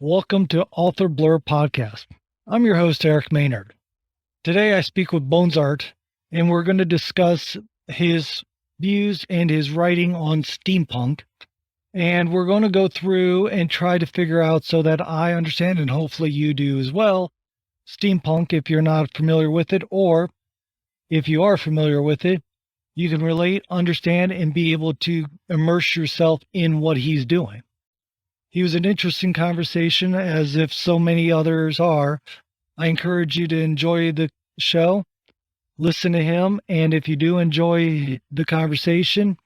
Welcome to Author Blur Podcast. I'm your host, Eric Maynard. Today I speak with Bonsart, and we're going to discuss his views and his writing on steampunk. And we're going to go through and try to figure out so that I understand, and hopefully you do as well, steampunk if you're not familiar with it, or if you are familiar with it, you can relate, understand, and be able to immerse yourself in what he's doing. He was an interesting conversation, as if so many others are. I encourage you to enjoy the show, listen to him, and if you do enjoy the conversation,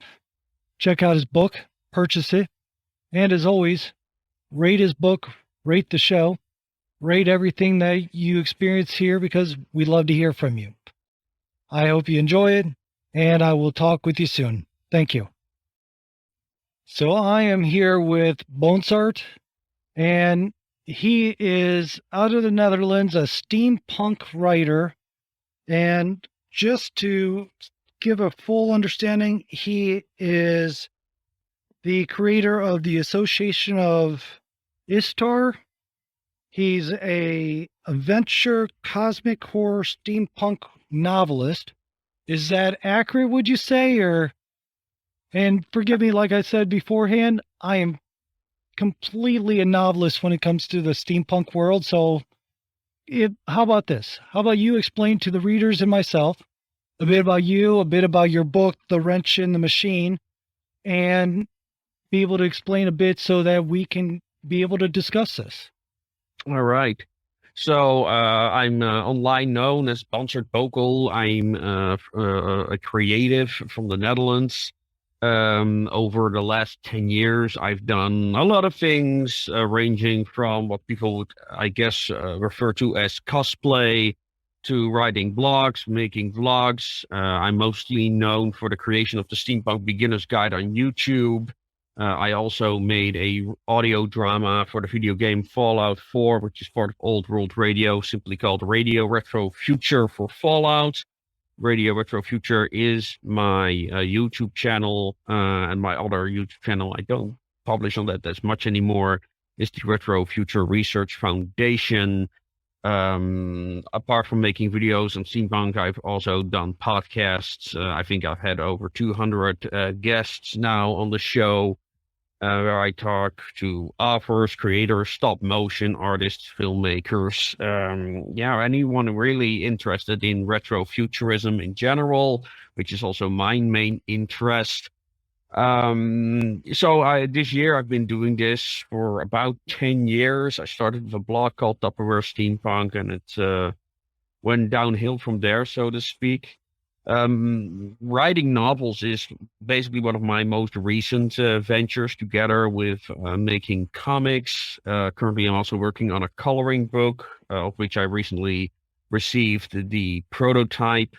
check out his book, purchase it, and as always, rate his book, rate the show, rate everything that you experience here because we love to hear from you. I hope you enjoy it, and I will talk with you soon. Thank you. So I am here with Bonsart, and he is out of the Netherlands, a steampunk writer. And just to give a full understanding, he is the creator of the Association of Istar. He's a adventure, cosmic horror, steampunk novelist. Is that accurate, would you say, or... And forgive me, like I said beforehand, I am completely a novelist when it comes to the steampunk world. So how about this? How about you explain to the readers and myself a bit about you, a bit about your book, The Wrench in the Machine, and be able to explain a bit so that we can be able to discuss this. All right. So I'm online known as Bonsart Bokel. I'm a creative from the Netherlands. Over the last 10 years, I've done a lot of things, ranging from what people would, I guess, refer to as cosplay to writing blogs, making vlogs. I'm mostly known for the creation of the Steampunk Beginners guide on YouTube. I also made a audio drama for the video game Fallout 4, which is part of Old World Radio, simply called Radio Retro Future for Fallout. Radio Retro Future is my YouTube channel, and my other YouTube channel, I don't publish on that as much anymore, is the Retro Future Research Foundation. Apart from making videos on steampunk, I've also done podcasts. I think I've had over 200 guests now on the show, where I talk to authors, creators, stop motion artists, filmmakers, anyone really interested in retrofuturism in general, which is also my main interest. This year I've been doing this for about 10 years. I started with a blog called Tupperware Steampunk, and it went downhill from there, so to speak. Writing novels is basically one of my most recent ventures, together with making comics. Currently, I'm also working on a coloring book, of which I recently received the prototype.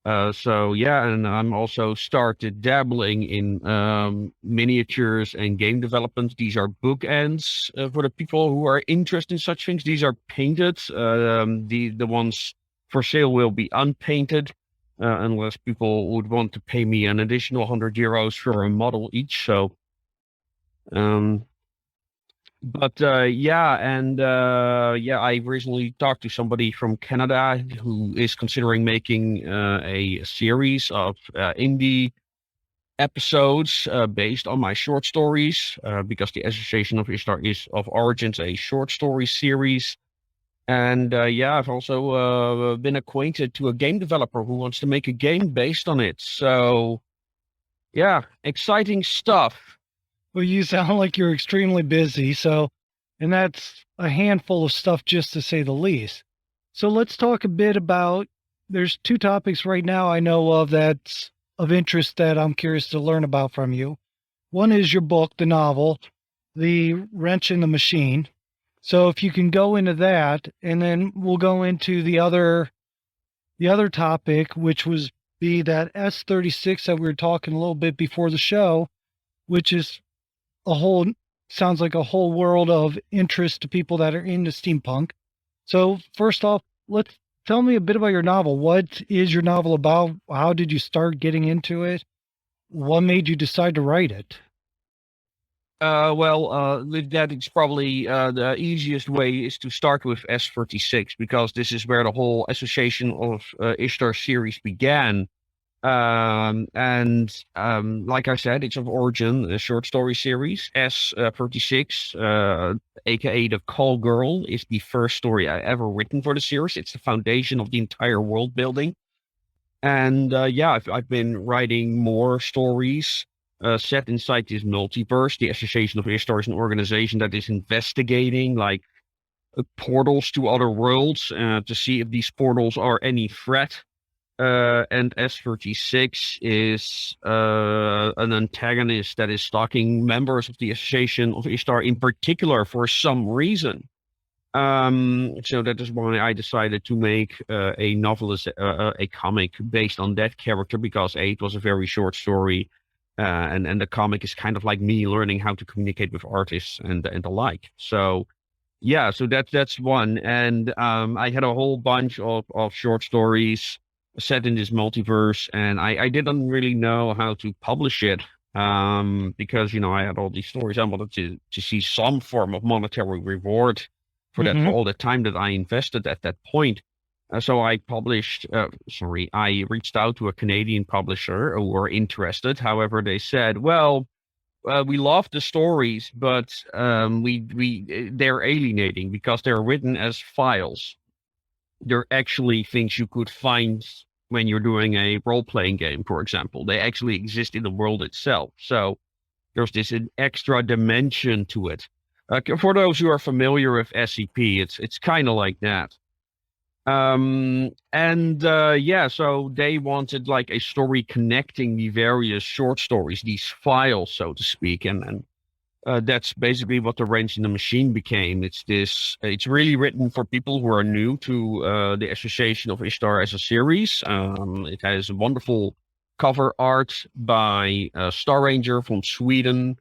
And I'm also started dabbling in miniatures and game development. These are bookends for the people who are interested in such things. These are painted. The ones for sale will be unpainted. Unless people would want to pay me an additional €100 for a model each. So, I recently talked to somebody from Canada who is considering making a series of indie episodes based on my short stories, because the Association of Istar is of origins a short story series. And I've also been acquainted to a game developer who wants to make a game based on it. So, yeah, exciting stuff. Well, you sound like you're extremely busy. And that's a handful of stuff, just to say the least. So let's talk a bit about, there's two topics right now I know of that's of interest that I'm curious to learn about from you. One is your book, the novel, The Wrench in the Machine. So if you can go into that, and then we'll go into the other topic, which was be that S36 that we were talking a little bit before the show, which is sounds like a whole world of interest to people that are into steampunk. So first off, tell me a bit about your novel. What is your novel about? How did you start getting into it? What made you decide to write it? With that, it's probably the easiest way is to start with S36 because this is where the whole Association of Ishtar series began. Like I said, it's of origin a short story series. S36, aka the Call Girl, is the first story I ever written for the series. It's the foundation of the entire world building. And I've been writing more stories set inside this multiverse. The Association of Ishtar is an organization that is investigating like portals to other worlds to see if these portals are any threat. And S36 is an antagonist that is stalking members of the Association of Ishtar in particular for some reason. So that is why I decided to make a novelist, a comic based on that character because it was a very short story, and the comic is kind of like me learning how to communicate with artists and the like. So yeah, so that's one, and I had a whole bunch of short stories set in this multiverse, and I didn't really know how to publish it. Because I had all these stories, I wanted to see some form of monetary reward for that, for all the time that I invested at that point. So I reached out to a Canadian publisher who were interested. However, they said, well, we love the stories, but they're alienating because they're written as files. They're actually things you could find when you're doing a role-playing game, for example. They actually exist in the world itself. So there's this an extra dimension to it. For those who are familiar with SCP, it's kind of like that. So they wanted like a story connecting the various short stories, these files, so to speak, and that's basically what the Wrench in the Machine became. It's really written for people who are new to the Association of Ishtar as a series. It has wonderful cover art by Star Ranger from Sweden.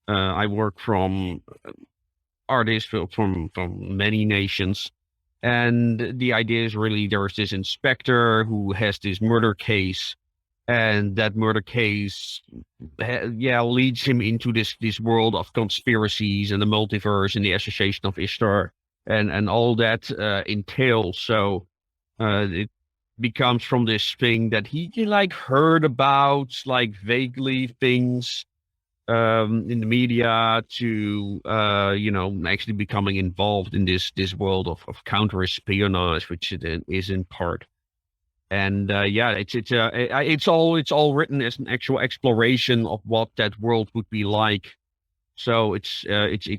I work from artists from many nations. And the idea is really there's this inspector who has this murder case, and that murder case, leads him into this world of conspiracies and the multiverse and the Association of Ishtar and all that entails. So it becomes from this thing that he like heard about, like vaguely things in the media to actually becoming involved in this world of counter espionage, which it is in part. And it's all written as an actual exploration of what that world would be like. So it's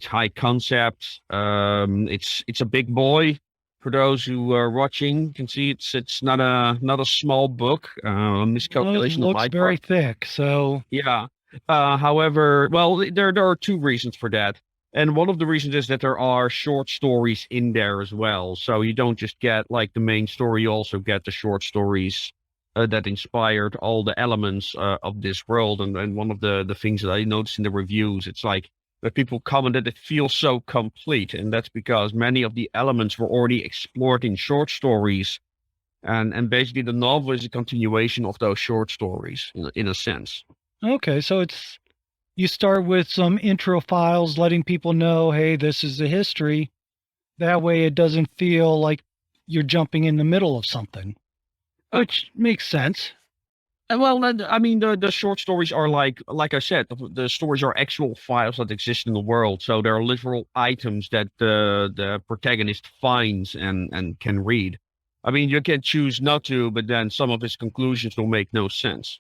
high concept. It's a big boy. For those who are watching, you can see it's not a small book. Miscalculation Well, it of my looks very part. thick. So Yeah. However, there are two reasons for that. And one of the reasons is that there are short stories in there as well. So you don't just get like the main story, you also get the short stories that inspired all the elements of this world. And one of the things that I noticed in the reviews, it's like that people commented it feels so complete. And that's because many of the elements were already explored in short stories. And basically the novel is a continuation of those short stories in a sense. okay, so you start with some intro files letting people know, hey, this is the history. That way it doesn't feel like you're jumping in the middle of something, which makes sense. I mean, the short stories are like I said, the stories are actual files that exist in the world. So there are literal items that the protagonist finds and can read. I mean, you can choose not to, but then some of his conclusions will make no sense.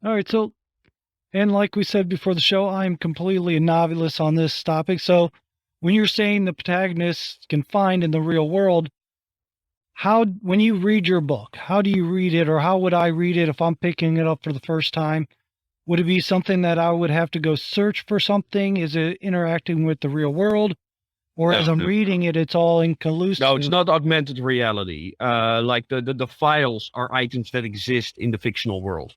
All right, so and like we said before the show, I'm completely a novice on this topic. So when you're saying the protagonist can find in the real world, when you read your book, how do you read it, or how would I read it if I'm picking it up for the first time? Would it be something that I would have to go search for something? Is it interacting with the real world? Or as I'm reading it, it's all inclusive? No, it's not augmented reality. Like the files are items that exist in the fictional world.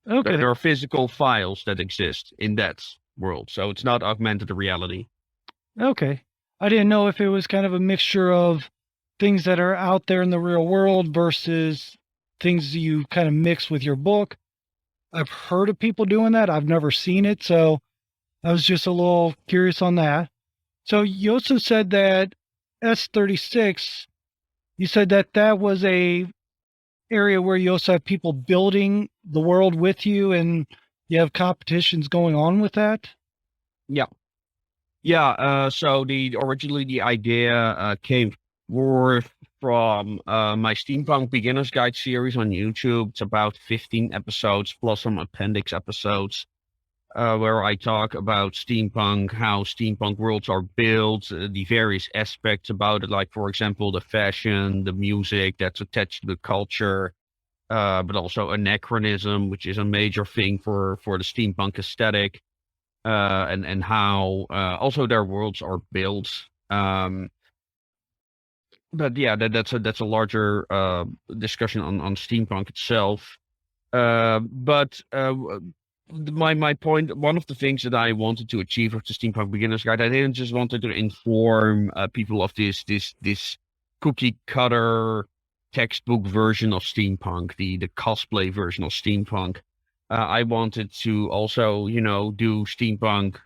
Okay. There are physical files that exist in that world. So it's not augmented reality. Okay. I didn't know if it was kind of a mixture of things that are out there in the real world versus things you kind of mix with your book. I've heard of people doing that. I've never seen it. So I was just a little curious on that. So you also said that S36, you said that that was a area where you also have people building the world with you and you have competitions going on with that? Yeah. Yeah, so originally the idea came forth from my Steampunk Beginners Guide series on YouTube. It's about 15 episodes plus some appendix episodes where I talk about steampunk, how steampunk worlds are built, the various aspects about it, like for example the fashion, the music that's attached to the culture, but also anachronism, which is a major thing for the steampunk aesthetic and how also their worlds are built. But yeah, that's a larger discussion on steampunk itself. But my point, one of the things that I wanted to achieve with the Steampunk Beginners Guide, I didn't just wanted to inform people of this cookie cutter textbook version of steampunk, the cosplay version of steampunk. I wanted to also, do steampunk,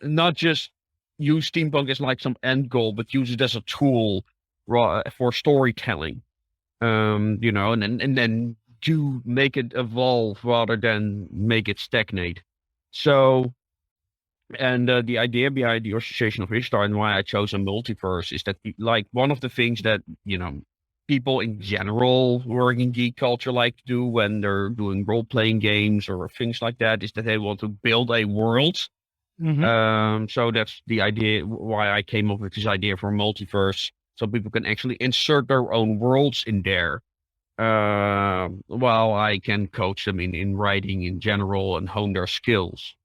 not just use steampunk as like some end goal, but use it as a tool for storytelling. And then to make it evolve rather than make it stagnate. So, and the idea behind the Association of Ishtar and why I chose a multiverse is that, like, one of the things that, people in general working in geek culture like to do when they're doing role-playing games or things like that is that they want to build a world. So that's the idea why I came up with this idea for multiverse, so people can actually insert their own worlds in there. While I can coach them in writing in general and hone their skills.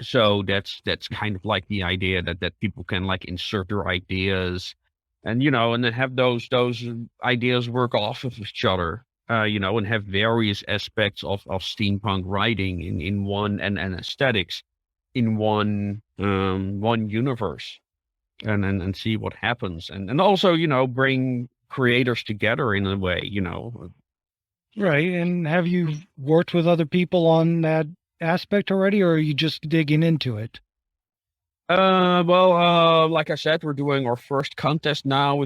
So that's kind of like the idea that people can like insert their ideas and and then have those ideas work off of each other. And have various aspects of steampunk writing in one and aesthetics in one universe and see what happens and also bring creators together in a way. Right. And have you worked with other people on that aspect already, or are you just digging into it? Well, like I said, we're doing our first contest now.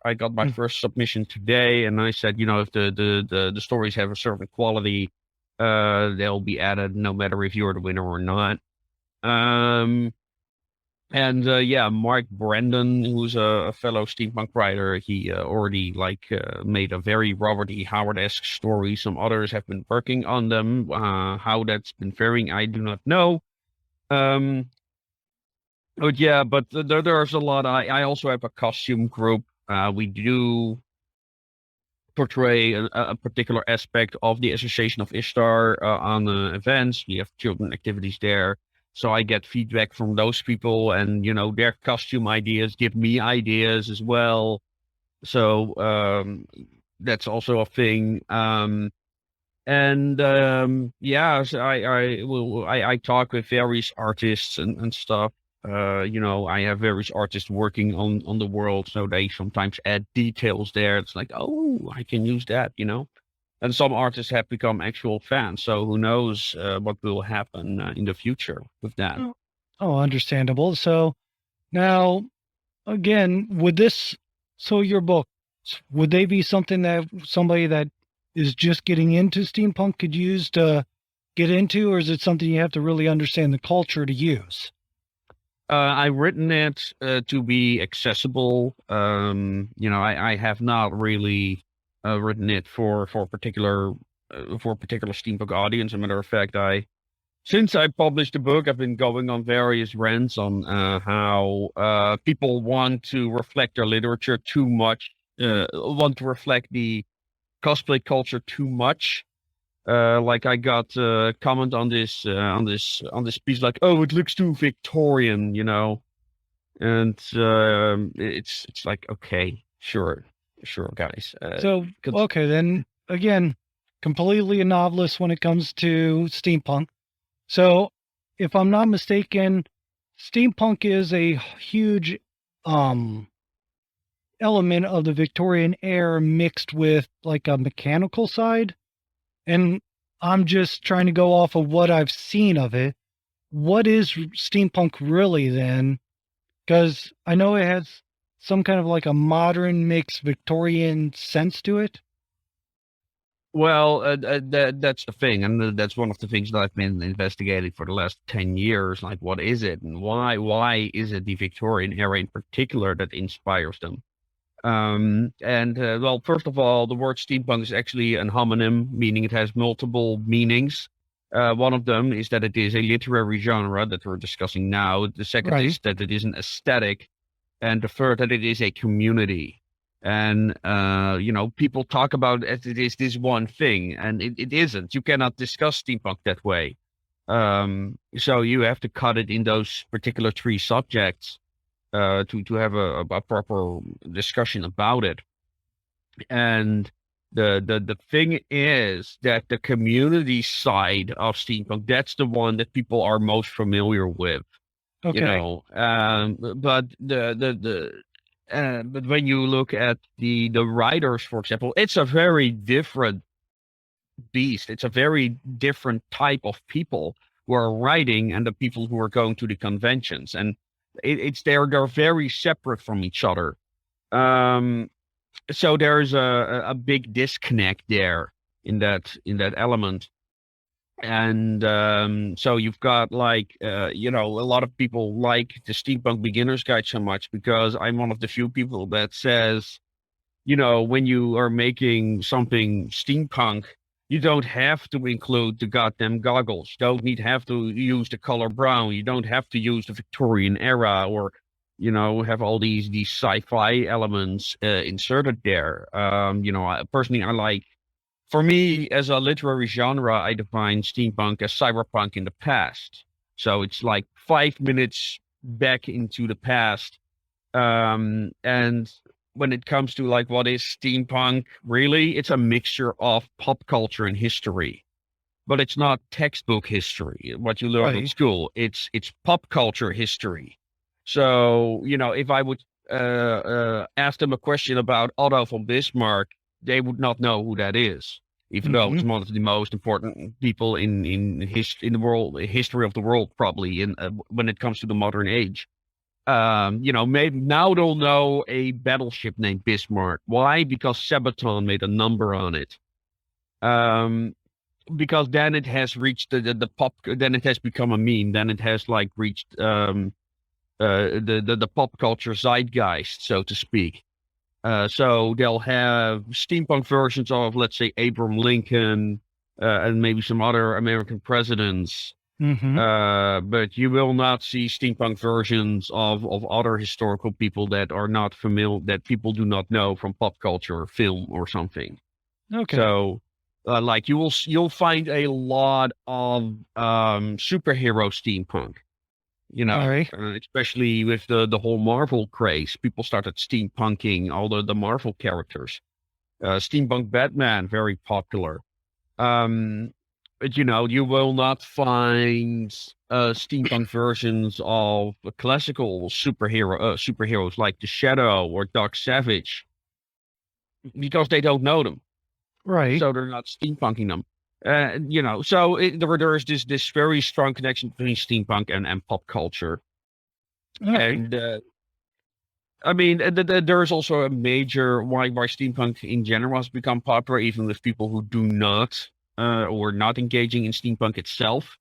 I got my first submission today, and I said, if the stories have a certain quality, they'll be added no matter if you're the winner or not. And yeah, Mark Brandon, who's a fellow steampunk writer, he already made a very Robert E. Howard-esque story. Some others have been working on them. How that's been faring, I do not know. But yeah, but there's a lot. I also have a costume group. We do portray a particular aspect of the Association of Ishtar on events. We have children activities there. So I get feedback from those people and, their costume ideas give me ideas as well. So that's also a thing. Yeah, so I talk with various artists and stuff. I have various artists working on the world, so they sometimes add details there. It's like, oh, I can use that. And some artists have become actual fans, so who knows what will happen in the future with that. Oh, understandable. So now, again, so your books, would they be something that somebody that is just getting into steampunk could use to get into, or is it something you have to really understand the culture to use? I've written it to be accessible. I have not really written it for a particular steampunk audience. As a matter of fact, since I published the book, I've been going on various rants on how people want to reflect their literature too much, want to reflect the cosplay culture too much. Like I got a comment on this piece, like, oh, it looks too Victorian, and it's like, okay, sure, guys. So, okay, then again, completely a novelist when it comes to steampunk. So, if I'm not mistaken, steampunk is a huge element of the Victorian era mixed with like a mechanical side. And I'm just trying to go off of what I've seen of it. what is steampunk really then? Because I know it has some kind of like a modern mixed Victorian sense to it. Well, that's the thing, and that's one of the things that I've been investigating for the last 10 years. Like, what is it, and why is it the Victorian era in particular that inspires them? Well, first of all, the word steampunk is actually an homonym, meaning it has multiple meanings. One of them is that it is a literary genre that we're discussing now. The second is that it is an aesthetic, and the third that it is a community. And people talk about it is this one thing, and it isn't. You cannot discuss steampunk that way. So you have to cut it in those particular three subjects to have a proper discussion about it. And the thing is that the community side of steampunk, that's the one that people are most familiar with. Okay. But but when you look at the writers, for example, it's a very different beast. It's a very different type of people who are writing and the people who are going to the conventions, and they're very separate from each other. So there's a big disconnect there in that element. And so you've got like a lot of people like the Steampunk Beginners Guide so much because I'm one of the few people that says, when you are making something steampunk, you don't have to include the goddamn goggles. You don't have to use the color brown. You don't have to use the Victorian era or have all these sci-fi elements inserted there. Personally, I like. For me, as a literary genre, I define steampunk as cyberpunk in the past. So it's like 5 minutes back into the past. And when it comes to like what is steampunk, really, it's a mixture of pop culture and history. But it's not textbook history, what you learn in school. It's pop culture history. So, if I would ask them a question about Otto von Bismarck, they would not know who that is, even though it's one of the most important people in the world, history of the world, probably when it comes to the modern age. Maybe now they'll know a battleship named Bismarck. Why? Because Sabaton made a number on it. Because then it has reached the pop. Then it has become a meme. Then it has like reached the pop culture zeitgeist, so to speak. So they'll have steampunk versions of, let's say, Abraham Lincoln and maybe some other American presidents. But you will not see steampunk versions of other historical people that are not familiar, that people do not know from pop culture or film or something. Okay. So, like you'll find a lot of superhero steampunk. Especially with the whole Marvel craze, people started steampunking all the Marvel characters. Steampunk Batman, very popular. But you will not find steampunk versions of classical superheroes like the Shadow or Dark Savage because they don't know them. Right. So they're not steampunking them. So there is this very strong connection between steampunk and pop culture. And I mean, there is also a major why steampunk in general has become popular, even with people who do not or not engaging in steampunk itself.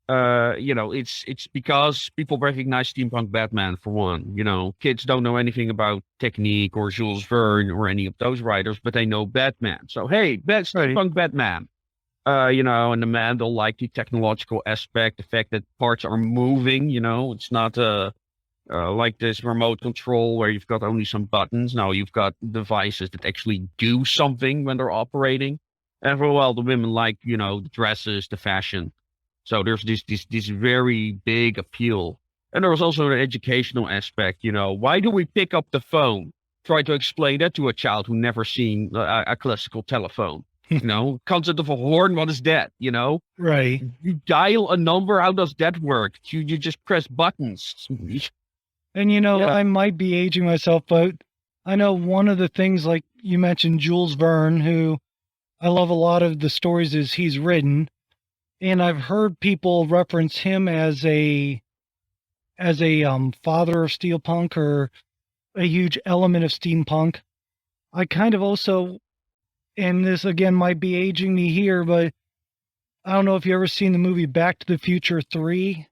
It's because people recognize Steampunk Batman for one. Kids don't know anything about technique or Jules Verne or any of those writers, but they know Batman. So hey, Steampunk Batman. And the man, they'll like the technological aspect, the fact that parts are moving, it's not like this remote control where you've got only some buttons. No, you've got devices that actually do something when they're operating. And for the women like, the dresses, the fashion. So there's this very big appeal. And there was also an educational aspect, why do we pick up the phone? Try to explain that to a child who never seen a classical telephone. Concept of a horn, what is that? Right. You dial a number, how does that work? You just press buttons. And I might be aging myself, but I know one of the things, like you mentioned Jules Verne, who I love a lot of the stories he's written. and I've heard people reference him as a father of steampunk or a huge element of steampunk. I kind of also, and this again might be aging me here, but I don't know if you ever seen the movie Back to the Future 3,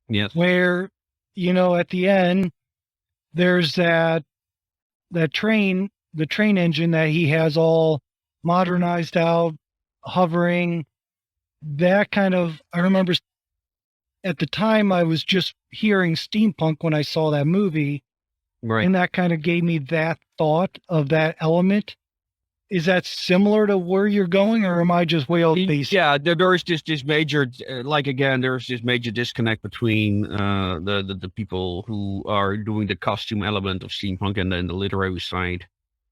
Yes. where, at the end, there's that train, the train engine that he has all modernized out, hovering. That kind of, I remember at the time I was just hearing steampunk when I saw that movie, Right. and that kind of gave me that thought of that element. Is that similar to where you're going, or am I just way off base? Yeah, there is this major, there's this major disconnect between the people who are doing the costume element of steampunk and then the literary side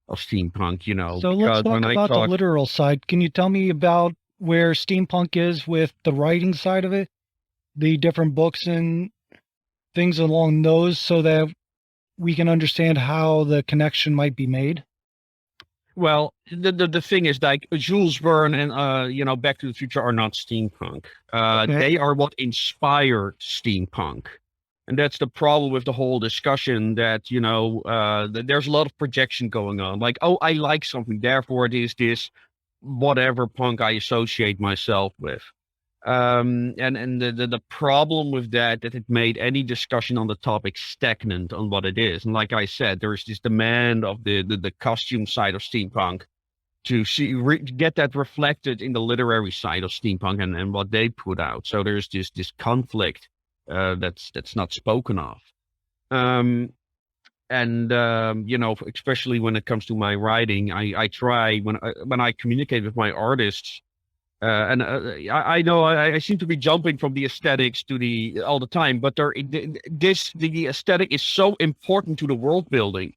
of steampunk, So let's because talk when I about the talk, literal side. Can you tell me about where steampunk is with the writing side of it, the different books and things along those, so that we can understand how the connection might be made? well, the thing is, like, Jules Verne and Back to the Future are not steampunk. Okay. They are what inspired steampunk. And that's the problem with the whole discussion, that, there's a lot of projection going on. Like, oh, I like something, therefore it is this whatever punk I associate myself with. And the problem with that it made any discussion on the topic stagnant on what it is. And like I said, there is this demand of the costume side of steampunk to get that reflected in the literary side of steampunk and what they put out. So there's this conflict that's not spoken of. Especially when it comes to my writing, I try when I communicate with my artists. I know I seem to be jumping from the aesthetics to the all the time, but the aesthetic is so important to the world building.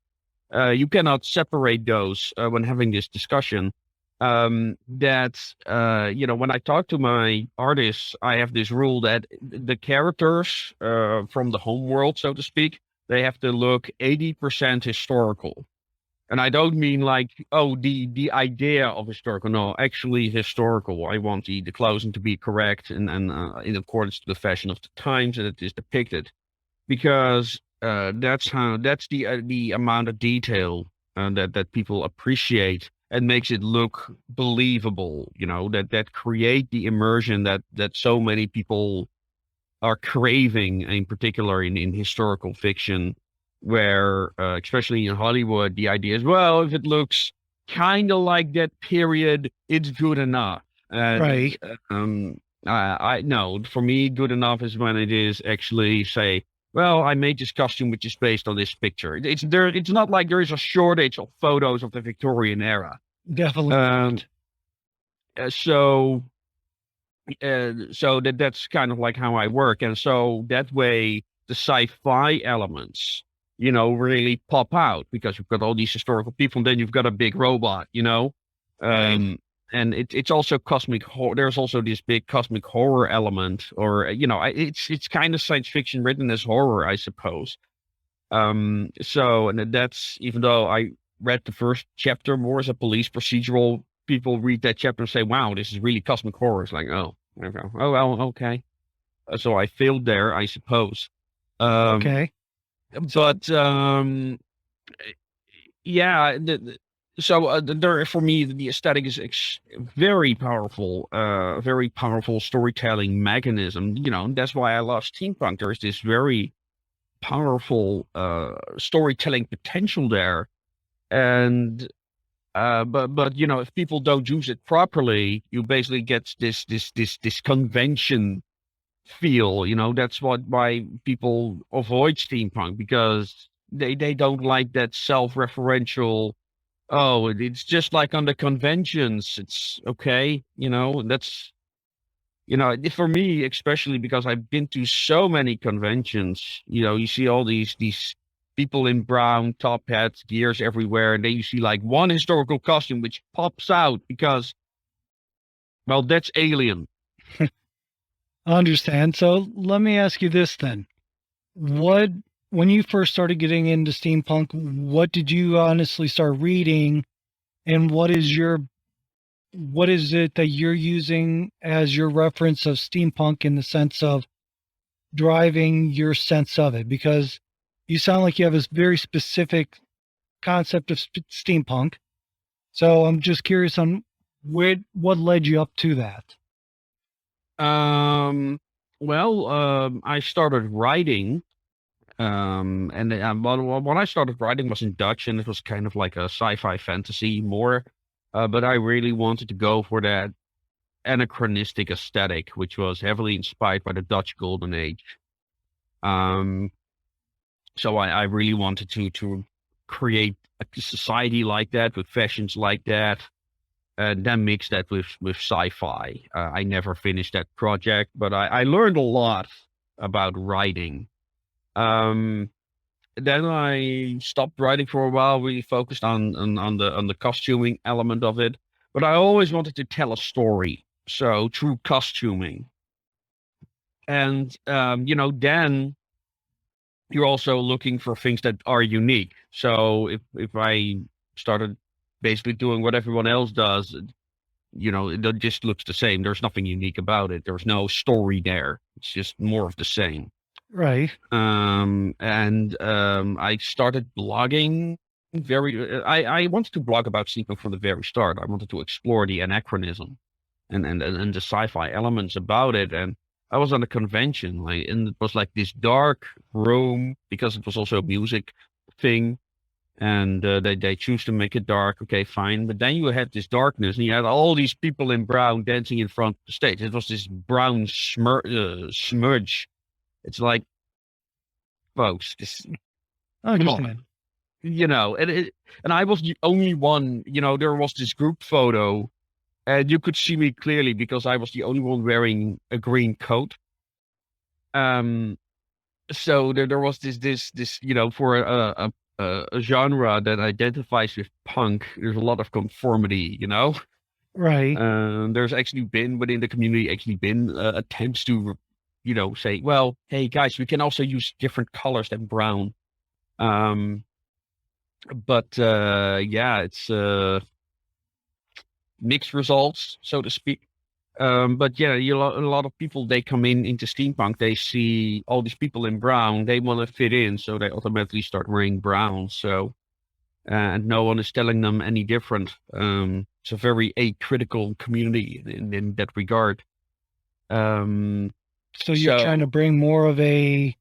You cannot separate those when having this discussion. When I talk to my artists, I have this rule that the characters from the home world, so to speak, they have to look 80% historical. And I don't mean like, oh, the idea of historical. No, actually historical. I want the clothing to be correct and in accordance to the fashion of the times that it is depicted, because that's the amount of detail that people appreciate and makes it look believable. That create the immersion that so many people are craving, in particular in historical fiction, where especially in Hollywood, the idea is, well, if it looks kind of like that period, it's good enough. Right. I no, for me, good enough is when it is actually say, well, I made this costume which is based on this picture. It's there. It's not like there is a shortage of photos of the Victorian era. Definitely. So that's kind of like how I work, and so that way the sci-fi elements, really pop out, because you've got all these historical people, and then you've got a big robot, Right. and it's also cosmic horror. There's also this big cosmic horror element, or it's kind of science fiction written as horror, I suppose. And that's, even though I read the first chapter more as a police procedural, people read that chapter and say, wow, this is really cosmic horror. It's like, oh, okay. Oh, well, okay. So I failed there, I suppose. Okay. But yeah, there, for me, the aesthetic is very powerful storytelling mechanism. And that's why I love steampunk. There's this very powerful storytelling potential there, and but if people don't use it properly, you basically get this convention feel. That's why people avoid steampunk, because they don't like that self-referential, oh, it's just like on the conventions, it's okay. That's, for me, especially because I've been to so many conventions. You see all these people in brown top hats, gears everywhere, and then you see like one historical costume which pops out because, well, that's alien. I understand. So let me ask you this then. When you first started getting into steampunk, what did you honestly start reading, and what is your what is it that you're using as your reference of steampunk in the sense of driving your sense of it? Because you sound like you have a very specific concept of steampunk. So I'm just curious on what led you up to that. I started writing, and when I started writing was in Dutch, and it was kind of like a sci-fi fantasy more. But I really wanted to go for that anachronistic aesthetic, which was heavily inspired by the Dutch Golden Age. Um, so I really wanted to create a society like that with fashions like that, and then mix that with sci-fi. I never finished that project, but I learned a lot about writing. Um, then I stopped writing for a while, really focused on the costuming element of it. But I always wanted to tell a story, so through costuming. And then you're also looking for things that are unique. So if I started basically doing what everyone else does, it just looks the same. There's nothing unique about it. There's no story there. It's just more of the same. Right. I started blogging I wanted to blog about steampunk from the very start. I wanted to explore the anachronism and the sci-fi elements about it. And I was on a convention, and it was like this dark room because it was also a music thing. And they choose to make it dark. Okay, fine. But then you had this darkness, and you had all these people in brown dancing in front of the stage. It was this brown smudge. It's like, folks, this, I come understand. on, and I was the only one. There was this group photo, and you could see me clearly because I was the only one wearing a green coat. So there was this, for a genre that identifies with punk, there's a lot of conformity, Right. There's actually been within the community attempts to, say, well, hey guys, we can also use different colors than brown. Yeah, it's mixed results, so to speak. But yeah, a lot of people, they come into steampunk, they see all these people in brown, they want to fit in, so they automatically start wearing brown. So, and no one is telling them any different. It's a very acritical community in that regard. So you're trying to bring more of a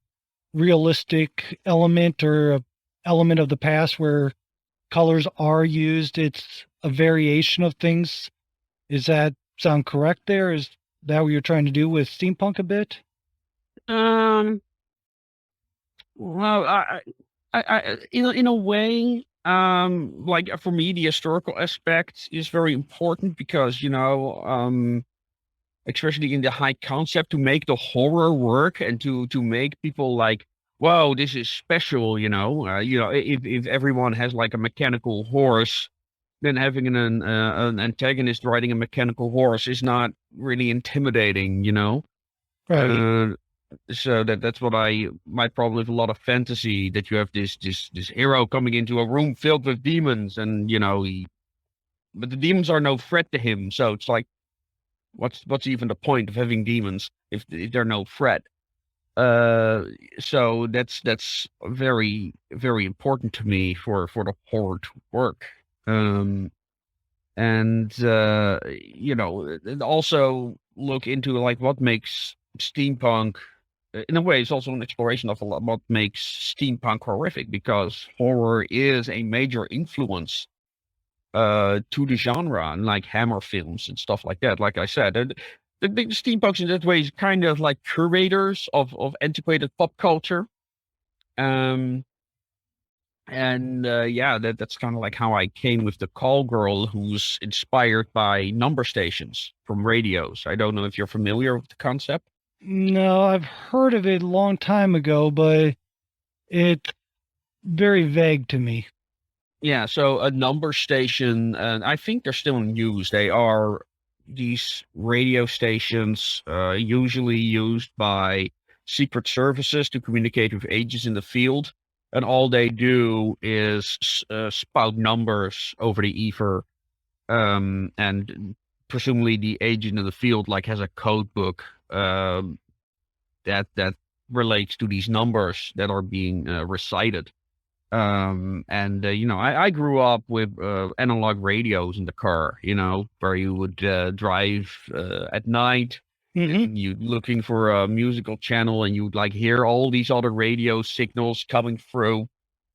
realistic element or a element of the past where colors are used. It's a variation of things. Is that sound correct there? Is that what you're trying to do with steampunk a bit? Well, in a way, like for me, the historical aspect is very important because, especially in the high concept, to make the horror work and to make people like, whoa, this is special, if everyone has like a mechanical horse, then having an antagonist riding a mechanical horse is not really intimidating, Right. So that's what my problem with a lot of fantasy, that you have this hero coming into a room filled with demons, and but the demons are no threat to him. So it's like, what's even the point of having demons if they're no threat? So that's very, very important to me for the horror to work. And also look into like what makes steampunk. In a way, it's also an exploration of a lot what makes steampunk horrific, because horror is a major influence to the genre, and like Hammer films and stuff like that. Like I said, and the steampunks in that way is kind of like curators of antiquated pop culture. Um, yeah, that's kind of like how I came with the call girl, who's inspired by number stations from radios. I don't know if you're familiar with the concept. No, I've heard of it a long time ago, but it's very vague to me. Yeah, so a number station, and I think they're still in use. They are these radio stations, usually used by secret services to communicate with agents in the field. And all they do is spout numbers over the ether. And presumably the agent in the field like has a code book that relates to these numbers that are being recited. I grew up with analog radios in the car, where you would drive at night. Mm-hmm. You looking for a musical channel, and you'd like hear all these other radio signals coming through.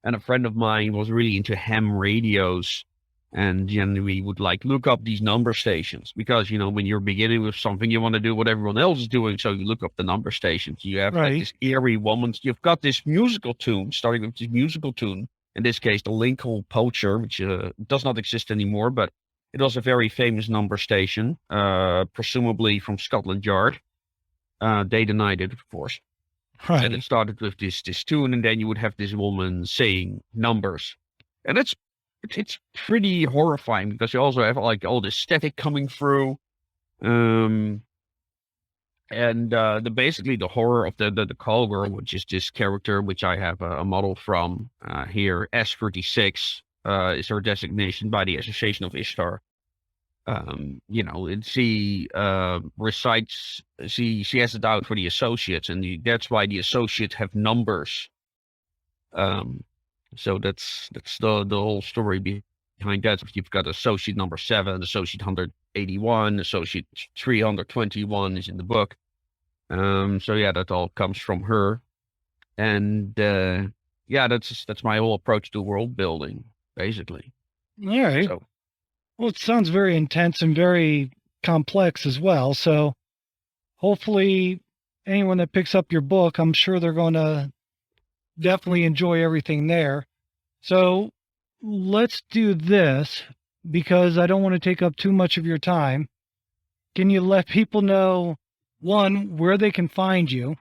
And a friend of mine was really into ham radios, and we would like look up these number stations because when you're beginning with something, you want to do what everyone else is doing, so you look up the number stations. You have like Right. this eerie moments. You've got this musical tune, starting with this musical tune. In this case, the Lincoln Poacher, which does not exist anymore, but it was a very famous number station, presumably from Scotland Yard. They denied it, of course. And it Right. started with this tune, and then you would have this woman saying numbers, and it's pretty horrifying because you also have like all this static coming through, and basically the horror of the call girl, which is this character which I have a model from here. S36 is her designation by the Association of Ishtar. She recites, she has it out for the associates, and that's why the associates have numbers. So that's the whole story behind that. You've got associate number 7, associate 181, associate 321 is in the book. So yeah, that all comes from her, and that's my whole approach to world building, basically. All right. So. Well, it sounds very intense and very complex as well. So hopefully anyone that picks up your book, I'm sure they're going to definitely enjoy everything there. So let's do this because I don't want to take up too much of your time. Can you let people know, one, where they can find you?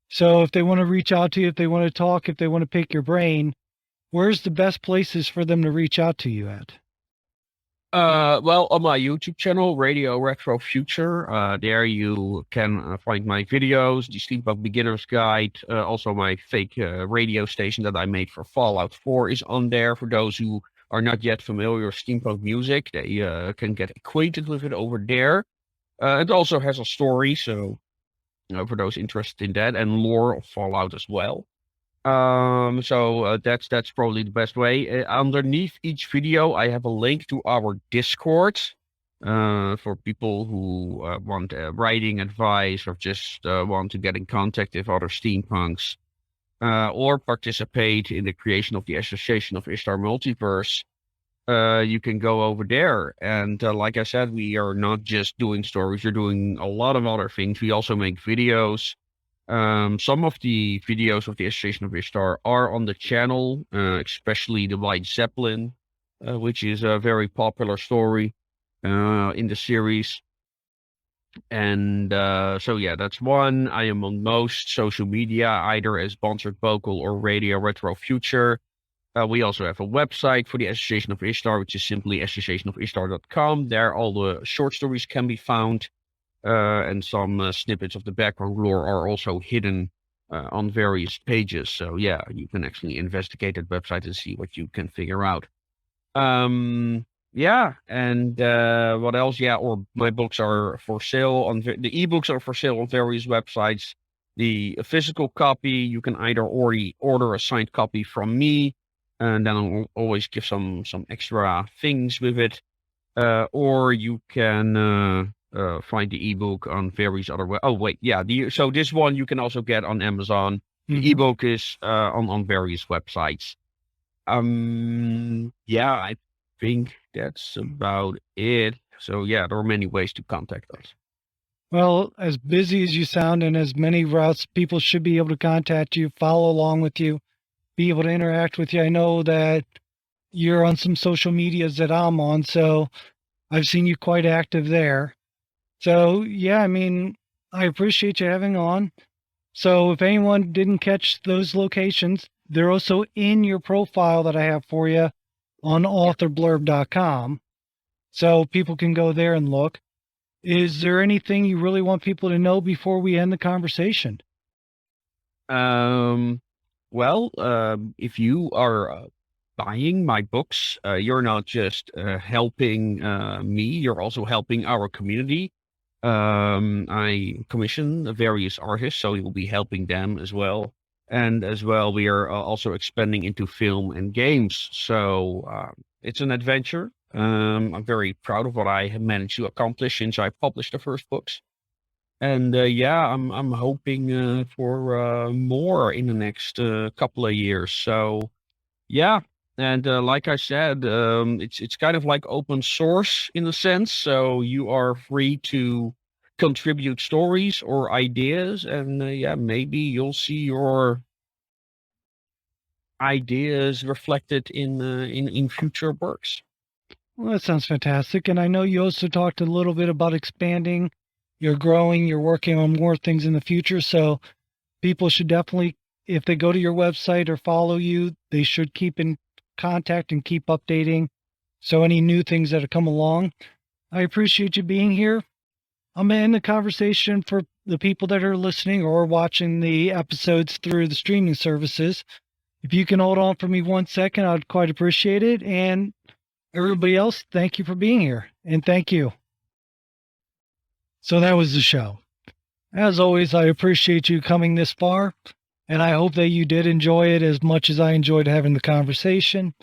So if they want to reach out to you, if they want to talk, if they want to pick your brain, where's the best places for them to reach out to you at? Well, on my YouTube channel, Radio Retro Future, there you can find my videos, the Steampunk Beginners Guide, also my fake radio station that I made for Fallout 4 is on there. For those who are not yet familiar with steampunk music, they can get acquainted with it over there. It also has a story, so for those interested in that, and lore of Fallout as well. So that's probably the best way. Underneath each video, I have a link to our Discord, for people who want writing advice or just want to get in contact with other steampunks, or participate in the creation of the Association of Ishtar Multiverse. You can go over there. And like I said, we are not just doing stories, we're doing a lot of other things. We also make videos. Some of the videos of the Association of Ishtar are on the channel, especially the White Zeppelin, which is a very popular story in the series. And so yeah, that's one. I am on most social media, either as Bonsart Bokel or Radio Retro Future. We also have a website for the Association of Ishtar, which is simply associationofishtar.com. There all the short stories can be found. And some snippets of the background lore are also hidden on various pages. So yeah, you can actually investigate that website and see what you can figure out. Yeah, and what else? Yeah, or my books are for sale on the ebooks are for sale on various websites. The physical copy, you can either order a signed copy from me, and then I'll always give some extra things with it, or you can find the ebook on various other oh wait, yeah, so this one you can also get on Amazon. The ebook is on various websites. Yeah, I think that's about it. So yeah, there are many ways to contact us. Well, as busy as you sound and as many routes people should be able to contact you, follow along with you, be able to interact with you. I know that you're on some social medias that I'm on, so I've seen you quite active there. So yeah, I mean, I appreciate you having on. So if anyone didn't catch those locations, they're also in your profile that I have for you on authorblurb.com. So people can go there and look. Is there anything you really want people to know before we end the conversation? Well, if you are buying my books. You're not just helping me, you're also helping our community. I commission various artists, so you'll be helping them as well. And as well, we are also expanding into film and games. So it's an adventure. I'm very proud of what I have managed to accomplish since I published the first books. And yeah, I'm hoping for more in the next couple of years. So yeah, and like I said, it's kind of like open source in a sense. So you are free to contribute stories or ideas, and yeah, maybe you'll see your ideas reflected in future works. Well, that sounds fantastic. And I know you also talked a little bit about expanding. You're growing, you're working on more things in the future. So people should definitely, if they go to your website or follow you, they should keep in contact and keep updating. So any new things that have come along, I appreciate you being here. I'm going to end the conversation for the people that are listening or watching the episodes through the streaming services. If you can hold on for me 1 second, I'd quite appreciate it. And everybody else, thank you for being here. And thank you. So that was the show. As always, I appreciate you coming this far, and I hope that you did enjoy it as much as I enjoyed having the conversation.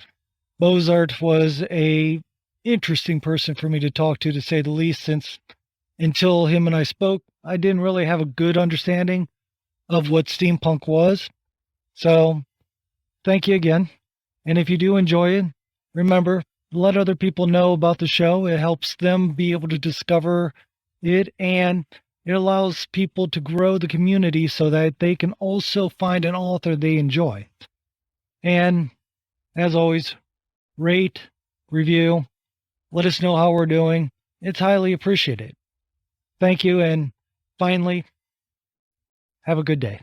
Bonsart was a interesting person for me to talk to say the least, since until him and I spoke, I didn't really have a good understanding of what steampunk was. So thank you again. And if you do enjoy it, remember, let other people know about the show. It helps them be able to discover it, and it allows people to grow the community so that they can also find an author they enjoy. And as always, rate, review, let us know how we're doing. It's highly appreciated. Thank you, and finally, have a good day.